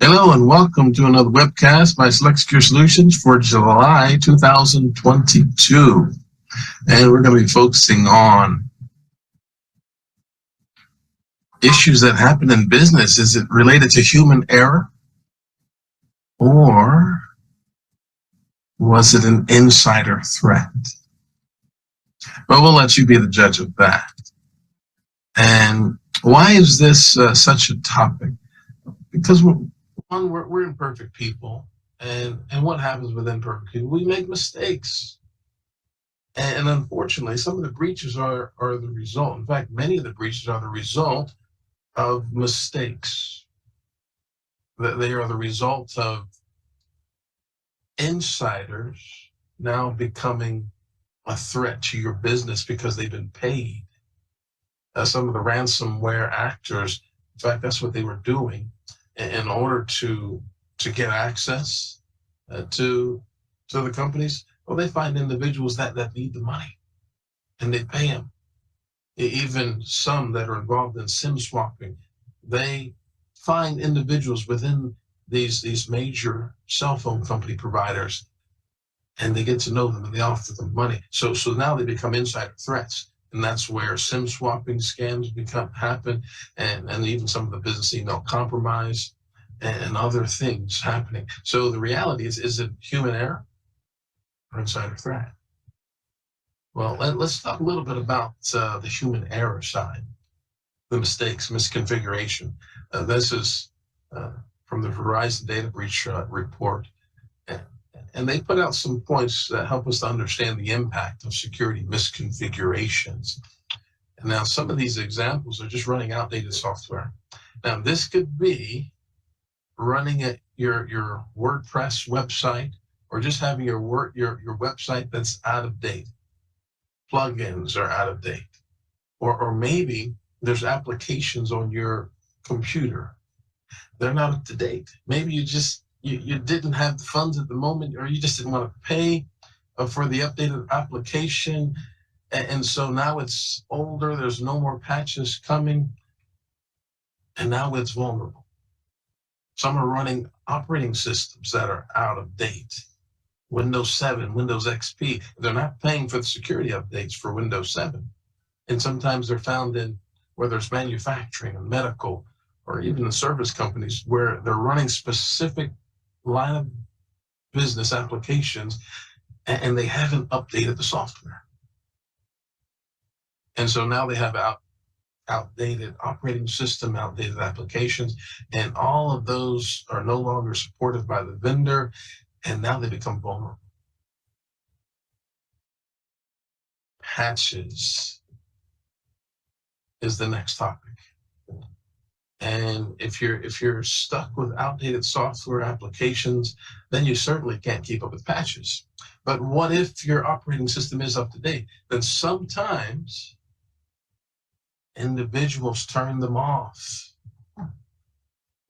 Hello and welcome to another webcast by Select Secure Solutions for July 2022. And we're going to be focusing on issues that happen in business. Is it related to human error or was it an insider threat? Well, we'll let you be the judge of that. And why is this such a topic? Because we're imperfect people. And what happens with imperfect people? We make mistakes. And unfortunately, some of the breaches are the result. In fact, many of the breaches are the result of mistakes. They are the result of insiders now becoming a threat to your business because they've been paid. Some of the ransomware actors, in fact, that's what they were doing in order to get access to the companies. Well, they find individuals that need the money, and they pay them. Even some that are involved in SIM swapping, they find individuals within these major cell phone company providers, and they get to know them and they offer them money. So now they become insider threats, and that's where SIM swapping scams happen, and even some of the business email compromise and other things happening. So the reality is it human error or insider threat? Well, let's talk a little bit about the human error side, the mistakes, misconfiguration. This is from the Verizon data breach report. And they put out some points that help us to understand the impact of security misconfigurations. And now some of these examples are just running outdated software. Now this could be running at your WordPress website, or just having your website that's out of date. Plugins are out of date. Or maybe there's applications on your computer. They're not up to date. Maybe you didn't have the funds at the moment, or you just didn't want to pay for the updated application. And so now it's older, there's no more patches coming, and now it's vulnerable. Some are running operating systems that are out of date. Windows 7, Windows XP, they're not paying for the security updates for Windows 7. And sometimes they're found in where there's manufacturing and medical, or even the service companies, where they're running specific line of business applications and they haven't updated the software. And so now they have outdated operating system, outdated applications, and all of those are no longer supported by the vendor, and now they become vulnerable. Patches is the next topic. And if you're stuck with outdated software applications, then you certainly can't keep up with patches. But what if your operating system is up to date? Then sometimes individuals turn them off.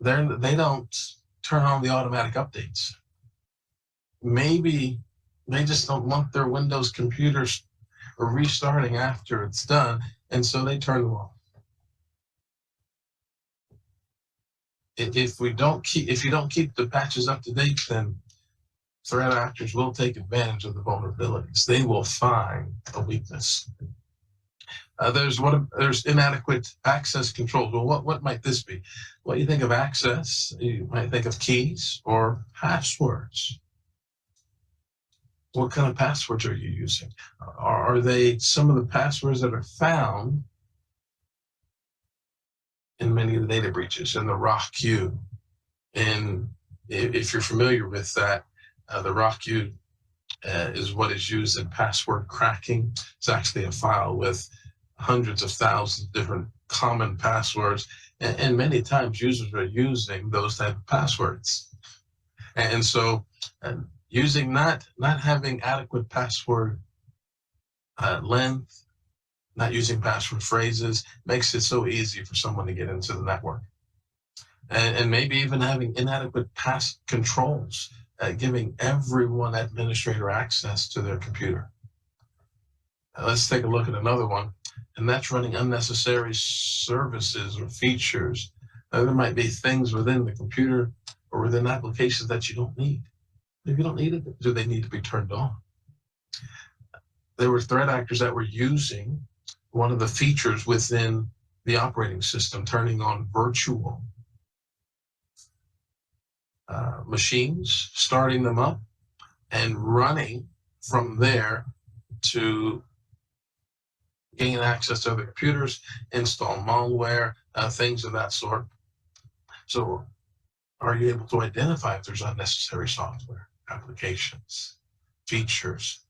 They don't turn on the automatic updates. Maybe they just don't want their Windows computers restarting after it's done, and so they turn them off. If you don't keep the patches up to date, then threat actors will take advantage of the vulnerabilities. They will find a weakness. There's inadequate access controls. Well, what might this be? Well, you think of access, you might think of keys or passwords. What kind of passwords are you using? Are they some of the passwords that are found in many of the data breaches, in the ROCU? And if you're familiar with that, the ROCU is what is used in password cracking. It's actually a file with hundreds of thousands of different common passwords, and many times users are using those type of passwords. And so using not having adequate password length, not using password phrases, makes it so easy for someone to get into the network. And maybe even having inadequate pass controls, giving everyone administrator access to their computer. Let's take a look at another one, and that's running unnecessary services or features. There might be things within the computer or within applications that you don't need. If you don't need it, do they need to be turned on? There were threat actors that were using one of the features within the operating system, turning on virtual machines, starting them up, and running from there to gain access to other computers, install malware, things of that sort. So are you able to identify if there's unnecessary software, applications, features?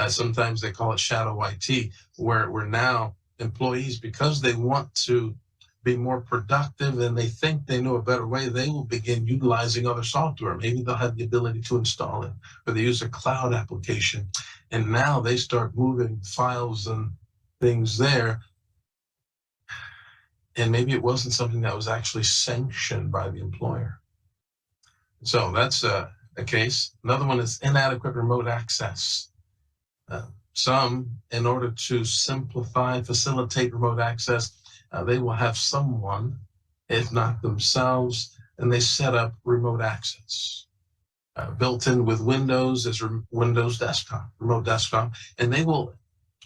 Sometimes they call it shadow IT, where now employees, because they want to be more productive and they think they know a better way, they will begin utilizing other software. Maybe they'll have the ability to install it, or they use a cloud application. And now they start moving files and things there. And maybe it wasn't something that was actually sanctioned by the employer. So that's a case. Another one is inadequate remote access. Some, in order to simplify, facilitate remote access, they will have someone, if not themselves, and they set up remote access. Built in with Windows is Windows Desktop, remote desktop, and they will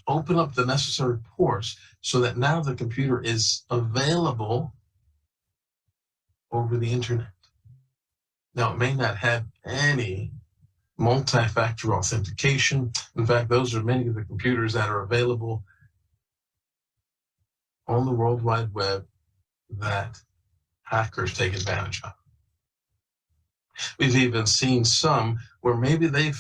open up the necessary ports so that now the computer is available over the internet. Now, it may not have any multi-factor authentication. In fact, those are many of the computers that are available on the World Wide Web that hackers take advantage of. We've even seen some where maybe they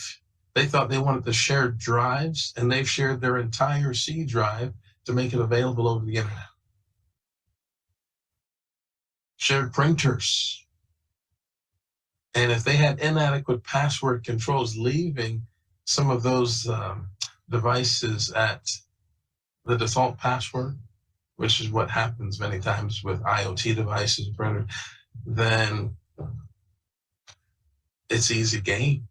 thought they wanted to share drives, and they've shared their entire C drive to make it available over the internet. Shared printers. And if they had inadequate password controls, leaving some of those devices at the default password, which is what happens many times with IoT devices, then it's easy game.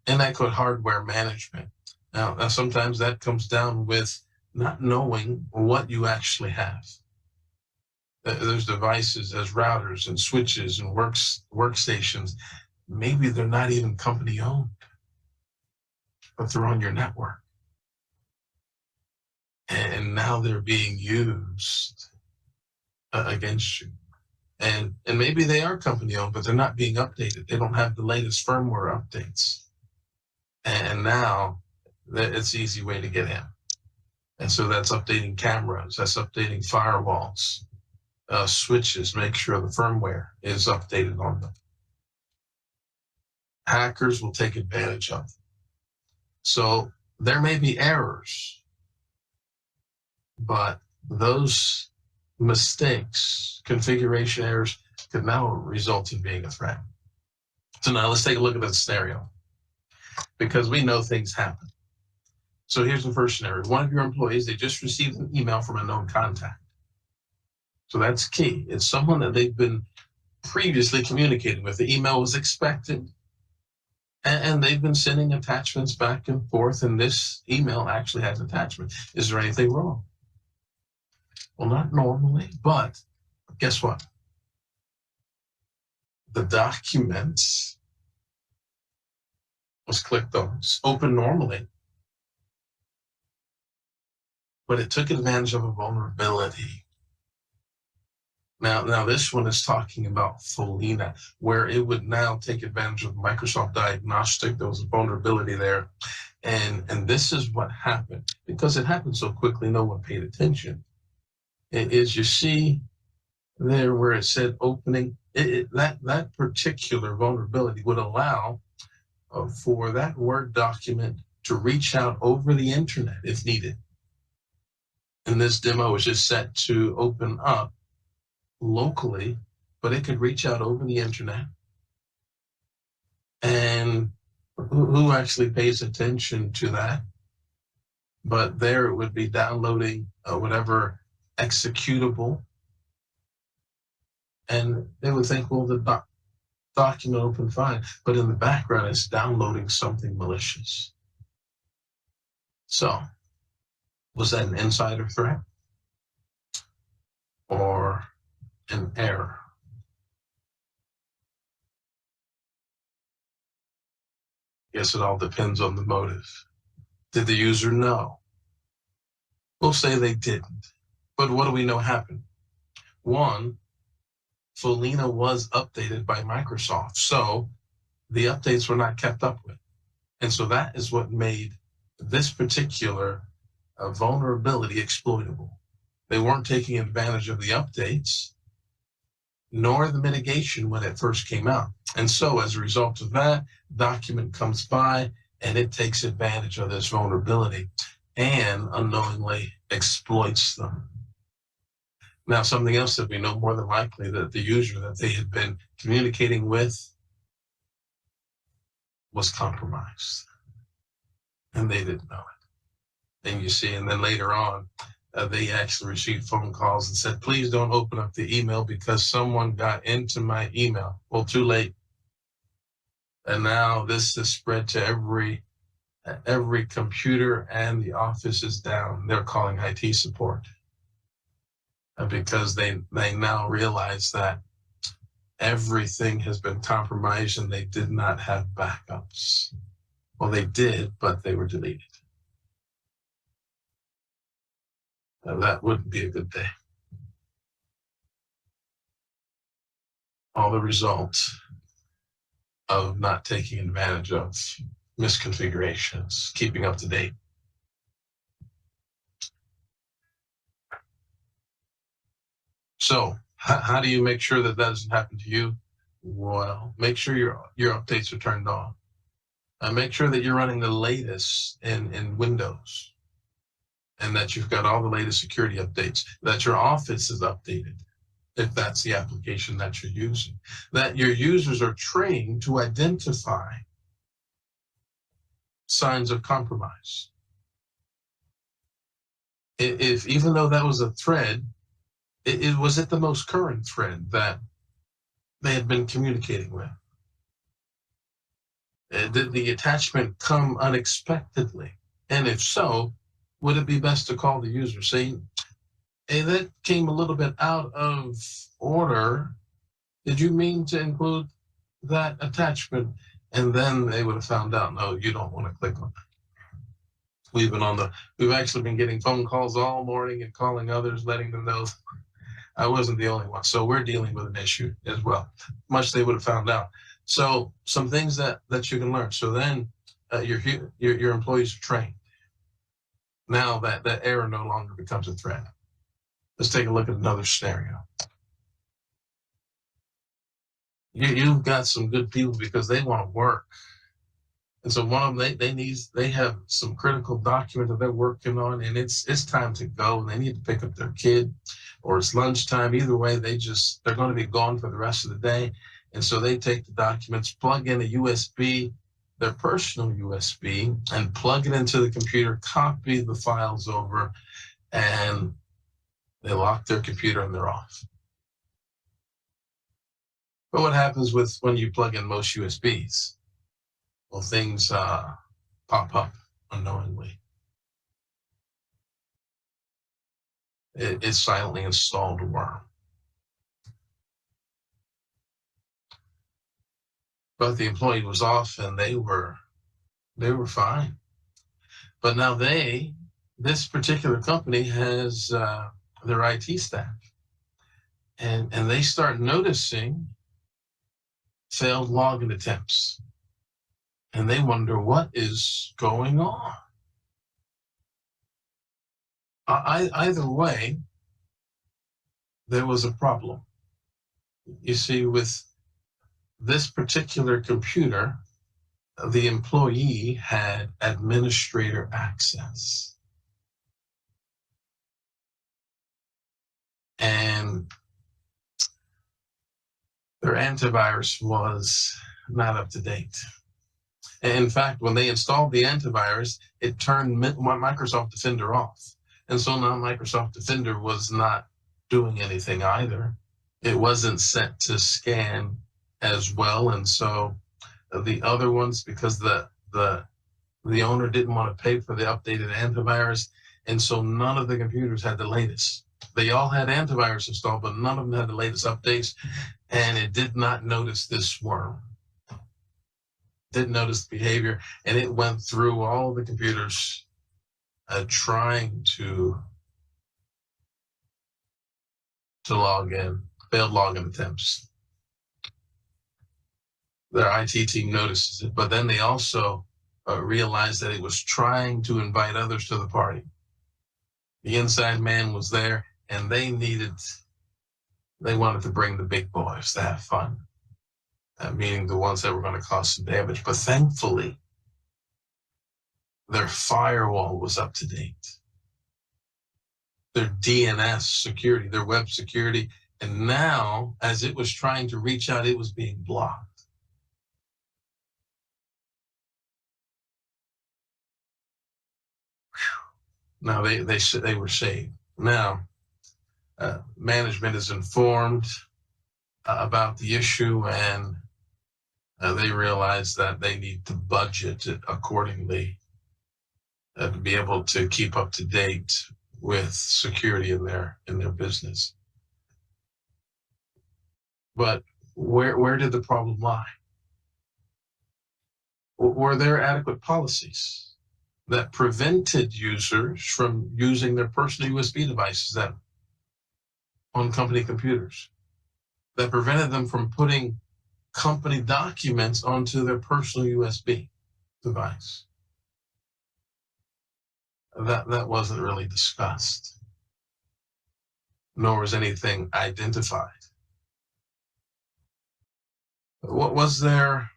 Inadequate hardware management. Now, sometimes that comes down with not knowing what you actually have. There's devices as routers and switches and workstations. Maybe they're not even company owned, but they're on your network. And now they're being used against you. And maybe they are company owned, but they're not being updated. They don't have the latest firmware updates. And now it's an easy way to get in. And so that's updating cameras, that's updating firewalls, switches, make sure the firmware is updated on them. Hackers will take advantage of them. So there may be errors, but those mistakes, configuration errors, could now result in being a threat. So now let's take a look at that scenario, because we know things happen. So here's the first scenario. One of your employees, they just received an email from a known contact. So that's key. It's someone that they've been previously communicating with. The email was expected, and they've been sending attachments back and forth, and this email actually has an attachment. Is there anything wrong? Well, not normally, but guess what? The documents was clicked on, it's open normally, but it took advantage of a vulnerability. Now this one is talking about Follina, where it would now take advantage of Microsoft Diagnostic. There was a vulnerability there. And this is what happened. Because it happened so quickly, no one paid attention. Is you see there where it said opening, that particular vulnerability would allow for that Word document to reach out over the internet if needed. And this demo is just set to open up locally, but it could reach out over the internet. And who actually pays attention to that? But there it would be downloading whatever executable, and they would think, well, the document opened fine, but in the background it's downloading something malicious. So was that an insider threat? Or an error. Guess it all depends on the motive. Did the user know? We'll say they didn't. But what do we know happened? One, Follina was updated by Microsoft, so the updates were not kept up with. And so that is what made this particular vulnerability exploitable. They weren't taking advantage of the updates, nor the mitigation when it first came out. And so as a result of that, document comes by and it takes advantage of this vulnerability and unknowingly exploits them. Now, something else that we know more than likely that the user that they had been communicating with was compromised and they didn't know it. And you see, and then later on, they actually received phone calls and said, please don't open up the email because someone got into my email. Well, too late. And now this is spread to every computer and the office is down. They're calling IT support because they now realize that everything has been compromised and they did not have backups. Well, they did, but they were deleted. Now, that wouldn't be a good day. All the results of not taking advantage of misconfigurations, keeping up to date. So how do you make sure that doesn't happen to you? Well, make sure your updates are turned on. Make sure that you're running the latest in Windows and that you've got all the latest security updates, that your office is updated, if that's the application that you're using, that your users are trained to identify signs of compromise. If even though that was a thread, was it the most current thread that they had been communicating with? Did the attachment come unexpectedly? And if so, would it be best to call the user saying, hey, that came a little bit out of order. Did you mean to include that attachment? And then they would have found out, no, you don't want to click on that. We've actually been getting phone calls all morning and calling others, letting them know I wasn't the only one. So we're dealing with an issue as well. Much they would have found out. So some things that you can learn. So then your employees are trained. Now that error no longer becomes a threat. Let's take a look at another scenario. You've got some good people because they want to work. And so one of them, they have some critical document that they're working on and it's time to go and they need to pick up their kid or it's lunchtime. Either way, they're going to be gone for the rest of the day. And so they take the documents, plug in a USB, their personal USB, and plug it into the computer, copy the files over, and they lock their computer and they're off. But what happens when you plug in most USBs? Well, things pop up unknowingly. It silently installed a worm. But the employee was off and they were fine. But now this particular company has their IT staff. And they start noticing failed login attempts. And they wonder what is going on. Either way, there was a problem. You see, with this particular computer, the employee had administrator access. And their antivirus was not up to date. In fact, when they installed the antivirus, it turned Microsoft Defender off. And so now Microsoft Defender was not doing anything either. It wasn't set to scan as well. And so the other ones, because the owner didn't want to pay for the updated antivirus, and so none of the computers had the latest. They all had antivirus installed, but none of them had the latest updates, and it did not notice this worm. Didn't notice the behavior, and it went through all the computers trying to log in, failed login attempts. Their IT team notices it, but then they also realized that it was trying to invite others to the party. The inside man was there, and they wanted to bring the big boys to have fun, meaning the ones that were going to cause some damage. But thankfully, their firewall was up to date. Their DNS security, their web security, and now, as it was trying to reach out, it was being blocked. Now they were saved. Now, management is informed about the issue, and they realize that they need to budget it accordingly to be able to keep up to date with security in their business. But where did the problem lie? Were there adequate policies that prevented users from using their personal USB devices that on company computers, that prevented them from putting company documents onto their personal USB device? That wasn't really discussed, nor was anything identified. Was there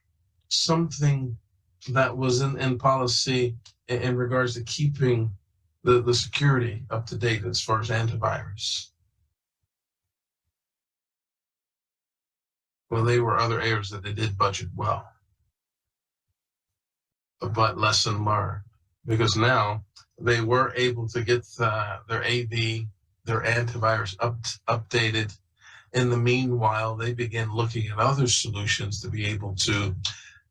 something that was in policy in regards to keeping the security up to date as far as antivirus? Well, there were other areas that they did budget well, but lesson learned, because now they were able to get their AV, their antivirus updated. In the meanwhile, they began looking at other solutions to be able to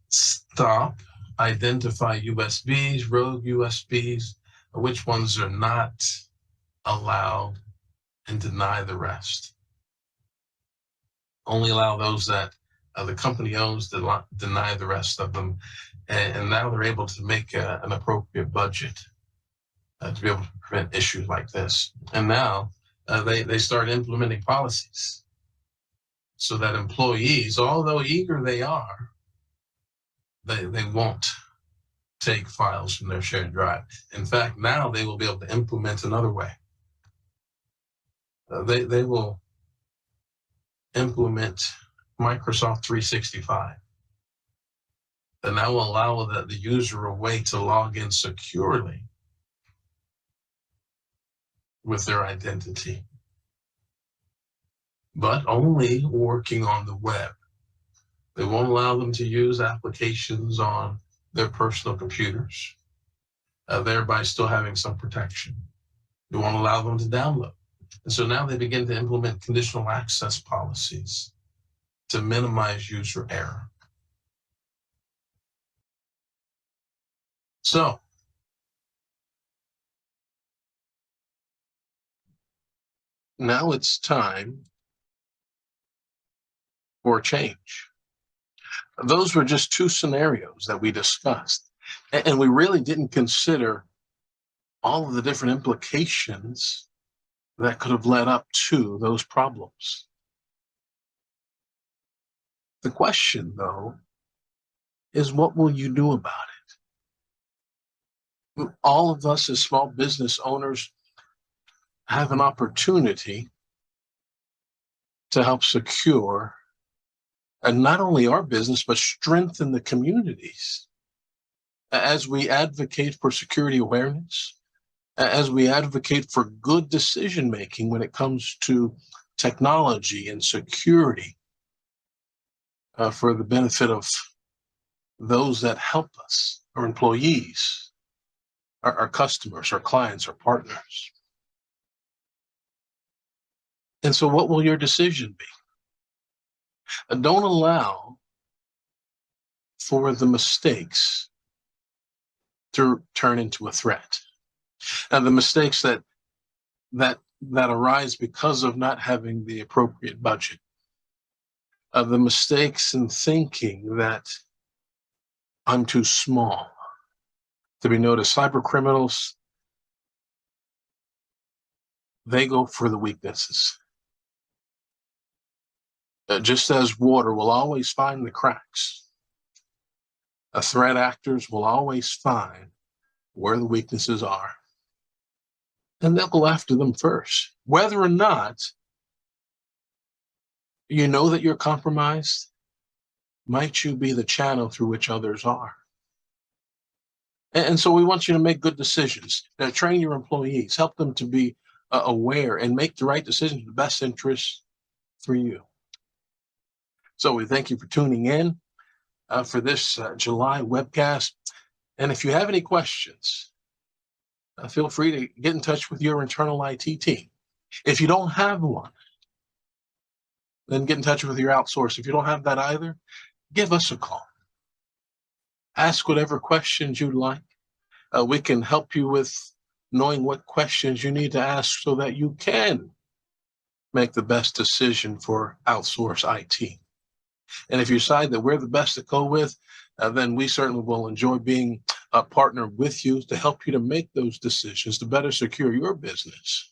stop, identify USBs, rogue USBs, which ones are not allowed, and deny the rest. Only allow those that the company owns, deny the rest of them. And now they're able to make an appropriate budget to be able to prevent issues like this. And now they start implementing policies so that employees, although eager they are, they won't take files from their shared drive. In fact, now they will be able to implement another way. They will implement Microsoft 365. And that will allow the user a way to log in securely with their identity, but only working on the web. They won't allow them to use applications on their personal computers, thereby still having some protection. They won't allow them to download. And so now they begin to implement conditional access policies to minimize user error. So, now it's time for change. Those were just two scenarios that we discussed, and we really didn't consider all of the different implications that could have led up to those problems. The question, though, is what will you do about it? All of us as small business owners have an opportunity to help secure and not only our business, but strengthen the communities as we advocate for security awareness, as we advocate for good decision making when it comes to technology and security for the benefit of those that help us, our employees, our customers, our clients, our partners. And so what will your decision be? Don't allow for the mistakes to turn into a threat. And the mistakes that that arise because of not having the appropriate budget, the mistakes in thinking that I'm too small to be noticed. Cyber criminals, they go for the weaknesses. Just as water will always find the cracks, threat actors will always find where the weaknesses are, and they'll go after them first. Whether or not you know that you're compromised, might you be the channel through which others are? And so we want you to make good decisions. Train your employees, help them to be aware and make the right decision in the best interest for you. So we thank you for tuning in for this July webcast. And if you have any questions, feel free to get in touch with your internal IT team. If you don't have one, then get in touch with your outsource. If you don't have that either, give us a call. Ask whatever questions you'd like. We can help you with knowing what questions you need to ask so that you can make the best decision for outsource IT. And if you decide that we're the best to go with, then we certainly will enjoy being a partner with you to help you to make those decisions to better secure your business.